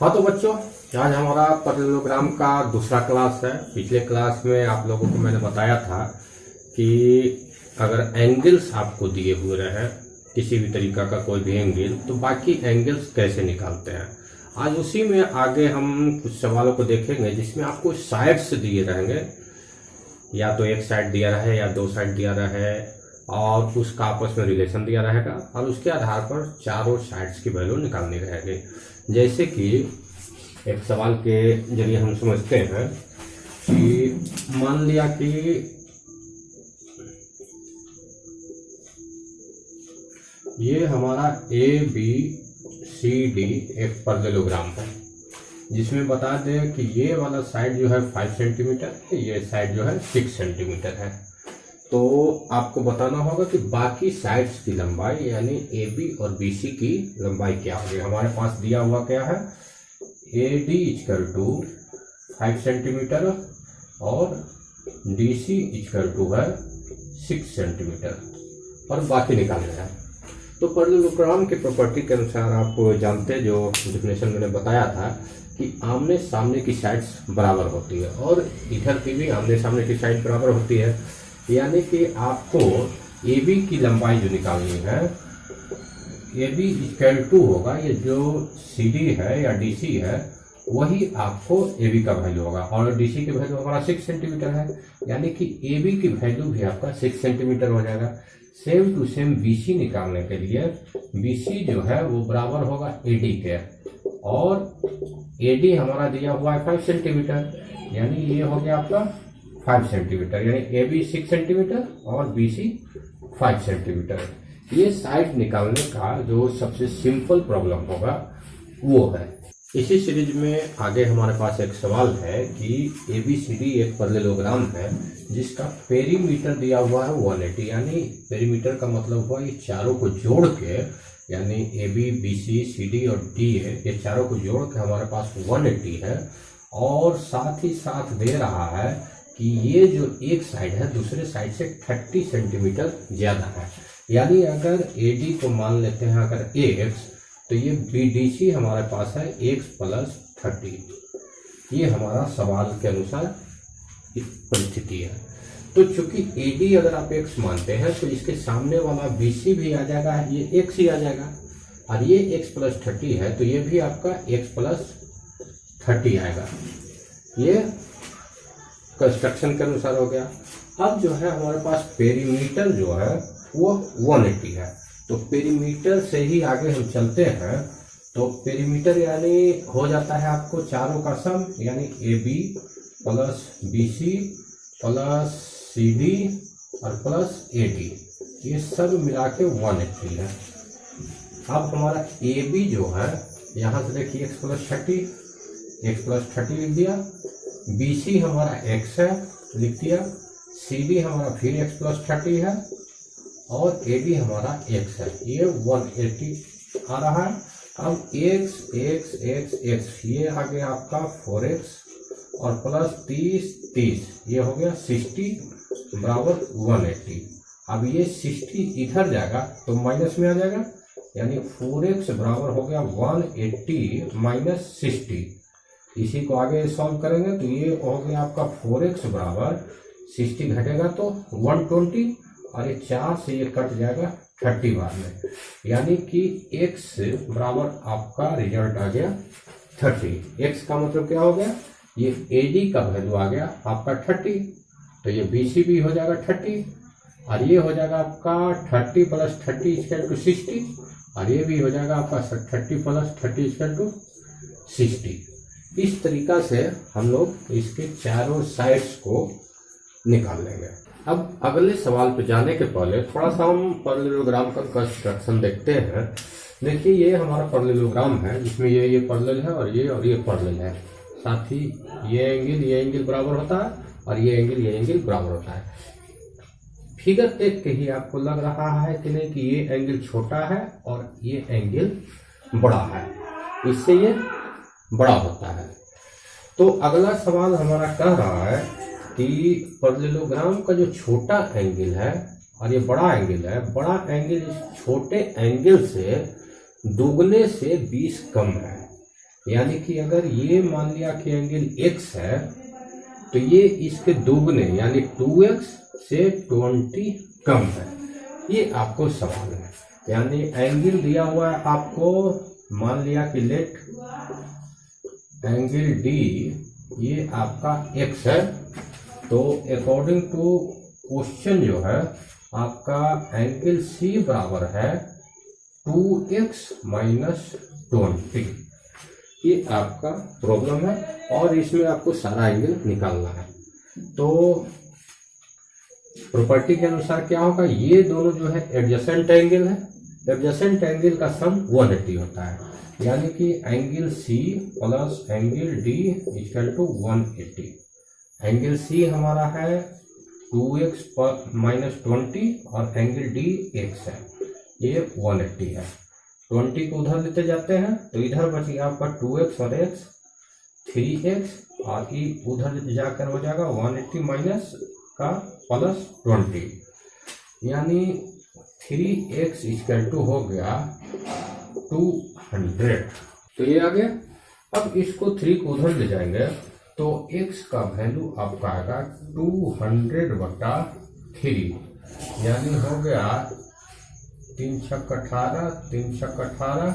हाँ तो बच्चों, आज हमारा पैरेललोग्राम का दूसरा क्लास है। पिछले क्लास में आप लोगों को मैंने बताया था कि अगर एंगल्स आपको दिए हुए रहे, किसी भी तरीका का कोई भी एंगल, तो बाकी एंगल्स कैसे निकालते हैं। आज उसी में आगे हम कुछ सवालों को देखेंगे जिसमें आपको साइड्स दिए रहेंगे, या तो एक साइड दिया रहे या दो साइड दिया रहे, और उसका आपस में रिलेशन दिया रहेगा और उसके आधार पर चारों साइड्स की वैल्यू निकालनी रहेगी। जैसे कि एक सवाल के जरिए हम समझते हैं कि मान लिया कि ये हमारा ए बी सी डी एक पैरेललोग्राम है, जिसमें बता दें कि ये वाला साइड जो है 5 सेंटीमीटर है, ये साइड जो है 6 सेंटीमीटर है। तो आपको बताना होगा कि बाकी साइड्स की लंबाई यानी ए बी और बी सी की लंबाई क्या होगी। हमारे पास दिया हुआ क्या है, A D equal to 5 centimetre और डी सी इक्वल टू है 6 सेंटीमीटर, और बाकी निकालना है। तो पैरेललोग्राम के प्रॉपर्टी के अनुसार आप जानते हैं, जो डेफिनेशन मैंने बताया था कि आमने सामने की साइड्स बराबर होती है और इधर की भी आमने सामने की साइड बराबर होती है। यानी कि आपको ए बी की लंबाई जो निकालनी है, ए बी इक्वल टू होगा ये जो सी डी है या डी सी है, वही आपको ए बी का वैल्यू होगा, और डी सी की वैल्यू हमारा 6 सेंटीमीटर है, यानी कि ए बी की वैल्यू भी आपका 6 सेंटीमीटर हो जाएगा। Same to same B C निकालने के लिए बी सी जो है वो बराबर होगा ए डी के, और ए डी हमारा दिया हुआ है 5 सेंटीमीटर, यानी ये हो गया आपका 5 सेंटीमीटर, यानी ए बी 6 सेंटीमीटर और बी सी 5 सेंटीमीटर। ये साइड निकालने का जो सबसे सिंपल प्रॉब्लम होगा वो है। इसी सीरीज में आगे हमारे पास एक सवाल है कि ए बी सी डी एक पैरेललोग्राम है जिसका पेरीमीटर दिया हुआ है 180, यानी पेरीमीटर का मतलब हुआ ये चारों को जोड़ के, यानी A B B C C D और डी है, ये चारों को जोड़ के हमारे पास 180 है, और साथ ही साथ दे रहा है कि ये जो एक साइड है दूसरे साइड से 30 सेंटीमीटर ज्यादा है। यानी अगर ए डी को मान लेते हैं अगर x, तो ये बी डी सी हमारे पास है x प्लस 30। ये हमारा सवाल के अनुसार परिस्थिति है। तो चूंकि ए डी अगर आप x मानते हैं तो इसके सामने वाला बी सी भी आ जाएगा, ये x ही आ जाएगा, और ये x प्लस 30 है तो ये भी आपका x प्लस 30 आएगा। ये कंस्ट्रक्शन के अनुसार हो गया। अब जो है हमारे पास पेरीमीटर जो है वो 180 है, तो पेरीमीटर से ही आगे हम चलते हैं। तो पेरीमीटर यानी हो जाता है आपको चारों का सम, यानी A B plus B C plus C D और प्लस ए डी, ये सब मिला के 180 है। अब हमारा ए बी जो है यहाँ से देखिए x प्लस 30 लिख दिया, बी सी हमारा x है लिख दिया, सी डी हमारा फिर x प्लस 30 है, और ए डी हमारा x है, ये 180 आ रहा है। अब x x x x ये आ गया आपका 4x और प्लस 30 ये हो गया 60 बराबर 180। अब ये 60 इधर जाएगा तो माइनस में आ जाएगा, यानी 4x बराबर हो गया 180 माइनस 60। इसी को आगे सॉल्व करेंगे तो ये हो गया आपका 4x बराबर 60 घटेगा तो 120, और ये 4 से ये कट जाएगा 30 बार में, यानी कि x बराबर आपका रिजल्ट आ गया 30। x का मतलब क्या हो गया, ये AD का वैल्यू आ गया आपका 30, तो ये BC भी हो जाएगा 30, और ये हो जाएगा आपका 30 प्लस 30 इक्वल टू 60, और ये भी हो जाएगा आपका 30 प्लस 30 इक्वल टू 60। इस तरीका से हम लोग इसके चारों साइड्स को निकाल लेंगे। अब अगले सवाल पे जाने के पहले थोड़ा सा हम पैरेललोग्राम का कंस्ट्रक्शन देखते हैं। देखिए ये हमारा पैरेललोग्राम है जिसमें ये पैरेलल है और ये पैरेलल है, साथ ही ये एंगल बराबर होता है और ये एंगल बराबर होता है। फिगर देख के ही आपको लग रहा है कि नहीं कि ये एंगल छोटा है और ये एंगल बड़ा है, इससे ये बड़ा होता है। तो अगला सवाल हमारा कह रहा है कि पैरेललोग्राम का जो छोटा एंगल है और ये बड़ा एंगल है, बड़ा एंगल इस छोटे एंगल से दुगने से 20 कम है। यानी कि अगर ये मान लिया कि एंगल x है तो ये इसके दोगुने यानी 2x से 20 कम है। ये आपको सवाल है, यानी एंगल दिया हुआ है आपको, मान लिया कि लेट एंगल D ये आपका x है, तो अकॉर्डिंग टू क्वेश्चन जो है आपका एंगल C बराबर है 2x माइनस 20। ये आपका प्रॉब्लम है और इसमें आपको सारा एंगल निकालना है। तो प्रॉपर्टी के अनुसार क्या होगा, ये दोनों जो है एडजेसेंट एंगल है, एडजेसेंट एंगल का सम 180 होता है, यानी कि angle C plus angle D equal to 180। Angle C हमारा है 2x माइनस 20 और एंगल D x है, ये 180 है। 20 को उधर लेते जाते हैं तो इधर बच गया आपका 2x और x 3x और ये उधर जाकर हो जाएगा 180 माइनस का प्लस 20, यानी 3x इक्वल टू हो गया 200। तो ये आ गया। अब इसको 3 को उधर ले जाएंगे तो x का वैल्यू आपका आएगा 200/3, यानी हो गया 3 छक 18, 3 छक 18,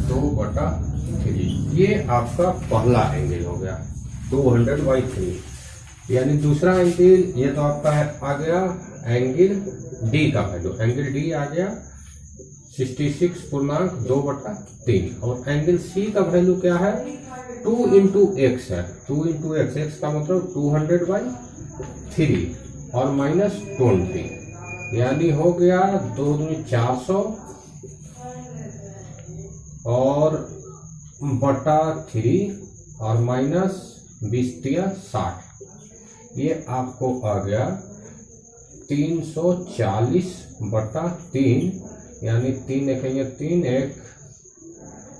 2/3। ये आपका पहला एंगल हो गया 200/3। यानी दूसरा एंगल ये तो आपका आ गया एंगल D का वैल्यू, एंगल D आ गया 66.2/3 और एंगल C का वैल्यू क्या है 2 इंटू x है, 2 इंटू x का मतलब 200/3 और माइनस 20, यानी हो गया 2 दूनी 400 और बटा 3 और माइनस 20×60, ये आपको आ गया 340/3, यानी 3 1 3 1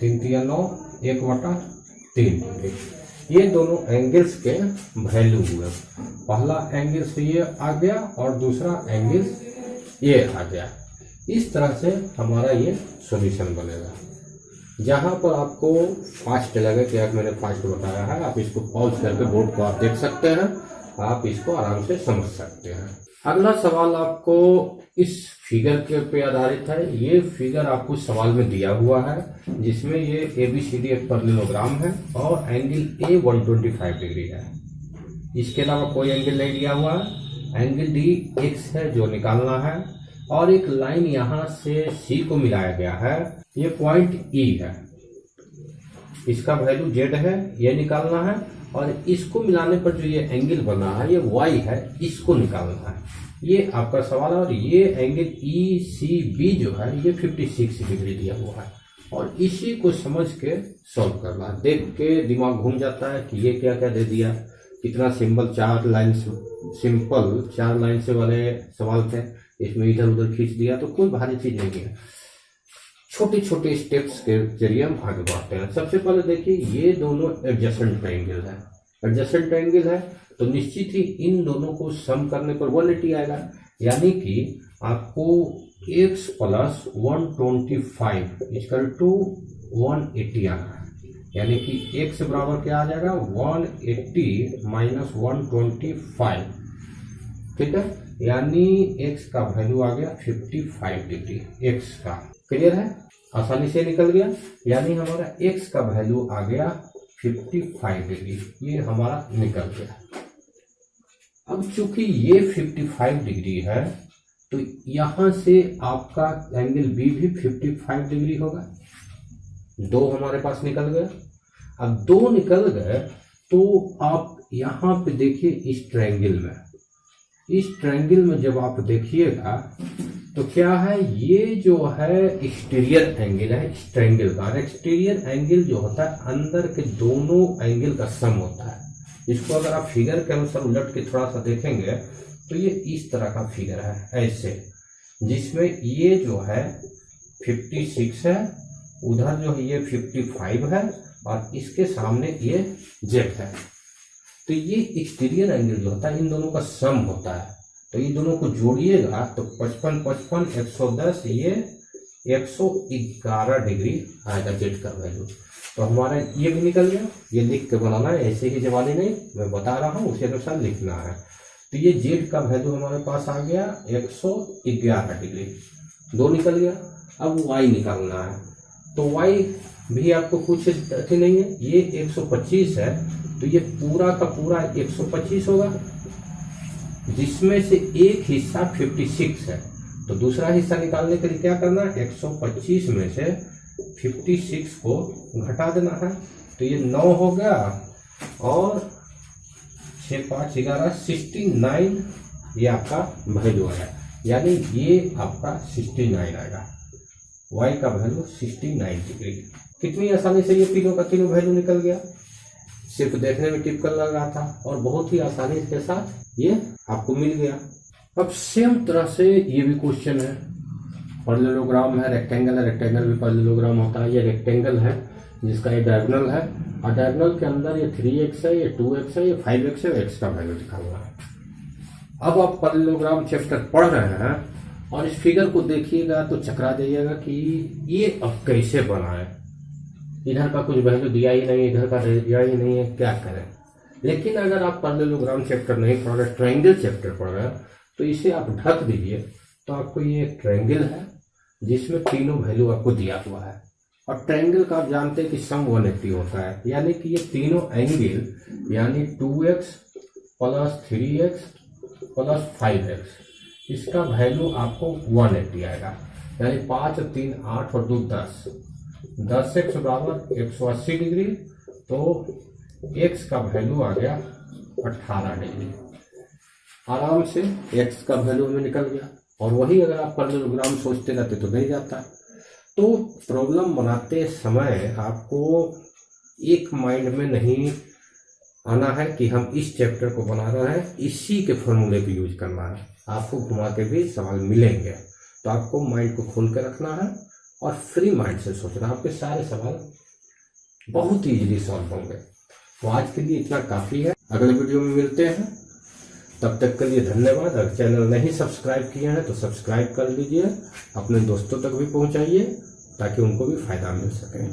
3 3 9 1/3। ये दोनों एंगल्स के वैल्यू हुए, पहला एंगल से ये आ गया और दूसरा एंगल ये आ गया। इस तरह से हमारा ये सॉल्यूशन बनेगा। जहां पर आपको फास्ट लगे कि यार मैंने फास्ट बताया है, आप इसको पॉज करके बोर्ड को आप देख सकते हैं, आप इसको आराम से समझ सकते हैं। अगला सवाल आपको इस फिगर के पे आधारित है। ये फिगर आपको सवाल में दिया हुआ है, जिसमें ये ABCD एक पैरेललोग्राम है और एंगल A 125 डिग्री है। इसके अलावा कोई एंगल नहीं दिया हुआ है। एंगल D x है जो निकालना है और एक लाइन यहाँ से C को मिलाया गया है, ये पॉइंट E है, इसका वैल्यू Z है, ये निकालना है और इसको मिलाने पर जो ये एंगल बना है ये Y है, इसको निकालना है। ये आपका सवाल है और ये एंगल ECB जो है ये 56 डिग्री दिया हुआ है और इसी को समझ के सॉल्व करना है। देख के दिमाग घूम जाता है कि ये क्या क्या दे दिया, कितना सिंपल 4 लाइन से वाले सवाल थे, इसमें इधर उधर खींच दिया, तो कोई भारी चीज नहीं है। छोटे छोटे स्टेप्स के जरिए हम आगे बढ़ते हैं। सबसे पहले देखिए ये दोनों एडजेसेंट एंगल है, एडजेसेंट एंगल है तो निश्चित ही इन दोनों को सम करने पर 180 आएगा, यानी कि आपको x प्लस 125 इक्वल टू 180 आना है, यानी कि x बराबर क्या आ जाएगा 180 माइनस 125, ठीक है, यानी x का वैल्यू आ गया 55 डिग्री x का। क्लियर है, आसानी से निकल गया, यानी हमारा x का वैल्यू आ गया 55 डिग्री, ये हमारा निकल गया। अब चूंकि ये 55 डिग्री है तो यहां से आपका एंगल B भी 55 डिग्री होगा। 2 हमारे पास निकल गए। अब 2 निकल गए तो आप यहां पे देखिए इस ट्रायंगल में जब आप देखिएगा तो क्या है, ये जो है एक्सटीरियर एंगल है इस ट्रायंगल का। एक्सटीरियर एंगल जो होता है अंदर के दोनों एंगल का सम होता है। इसको अगर आप फिगर के अनुसार उलट के थोड़ा सा देखेंगे तो ये इस तरह का फिगर है ऐसे, जिसमें ये जो है 56 है, उधर जो है ये 55 है और इसके सामने ये Z है। तो ये एक्सटीरियर एंगल जो होता है इन दोनों का सम होता है, तो ये दोनों को जोड़िएगा तो 55 55 110, ये 111 डिग्री आएगा Z का वैल्यू। तो हमारा ये भी निकल गया। ये लिख के बनाना है, ऐसे ही जवानी नहीं, मैं बता रहा हूँ उसी अनुसार लिखना है। तो ये जेड का वैल्यू हमारे पास आ गया 111 डिग्री, 2 निकल गया। अब वाई निकालना है, तो वाई भी आपको कुछ अथी नहीं है, ये 125 है, तो ये पूरा का पूरा 125 होगा, जिसमें से एक हिस्सा 56 है। तो दूसरा हिस्सा निकालने के लिए क्या करना है, 125 में से 56 को घटा देना है। तो ये 9 हो गया और 6 5 11 69, ये आपका वैल्यू आया, यानी ये आपका 69 आएगा। y का वैल्यू 69 डिग्री। कितनी आसानी से ये तीनों का तीनों वैल्यू निकल गया, सिर्फ देखने में टिपिकल लग रहा था और बहुत ही आसानी के साथ ये आपको मिल गया। अब सेम तरह से ये भी क्वेश्चन है, पैरेललोग्राम है, रेक्टेंगल है, रेक्टेंगल भी पैरेललोग्राम होता है। ये रेक्टेंगल है जिसका ये डायगोनल है, और डायगोनल के अंदर ये 3x है, ये 2x है, ये 5x है, x का वैल्यू निकालना है। अब आप पैरेललोग्राम चैप्टर पढ़ रहे हैं और इस फिगर को देखिएगा तो चकरा जाइएगा कि ये अब कैसे बना है, इधर का कुछ वैल्यू दिया ही नहीं, इधर का दिया ही नहीं है, क्या करें। लेकिन अगर आप पैरेललोग्राम चैप्टर नहीं पढ़ रहे, ट्रायंगल चैप्टर पढ़ रहे हैं, तो इसे आप ढक दीजिए, तो आपको ये ट्रायंगल है जिसमें तीनों वैल्यू आपको दिया हुआ है। और ट्रायंगल का आप जानते हैं कि सम 180 होता है, यानी कि ये तीनों एंगल यानी 2x plus 3x plus 5x, इसका वैल्यू आपको 180 आएगा, यानी 5 और 3 8 और 2 10, 10x बराबर 180 डिग्री। तो x का वैल्यू आ गया 18 डिग्री। आराम से x का वैल्यू में निकल गया। और वही अगर आप पैरेललोग्राम सोचते रहते तो नहीं जाता। तो प्रॉब्लम बनाते समय आपको एक माइंड में नहीं आना है कि हम इस चैप्टर को बना रहे हैं, इसी के फॉर्मूले को यूज करना है। आपको घुमा के भी सवाल मिलेंगे, तो आपको माइंड को खोल के रखना है और फ्री माइंड से सोचना, आपके सारे सवाल बहुत ही इजीली सॉल्व होंगे। तो आज के लिए इतना काफ़ी है, अगले वीडियो में मिलते हैं, तब तक के लिए धन्यवाद। अगर चैनल नहीं सब्सक्राइब किए हैं तो सब्सक्राइब कर लीजिए, अपने दोस्तों तक भी पहुंचाइए ताकि उनको भी फायदा मिल सके।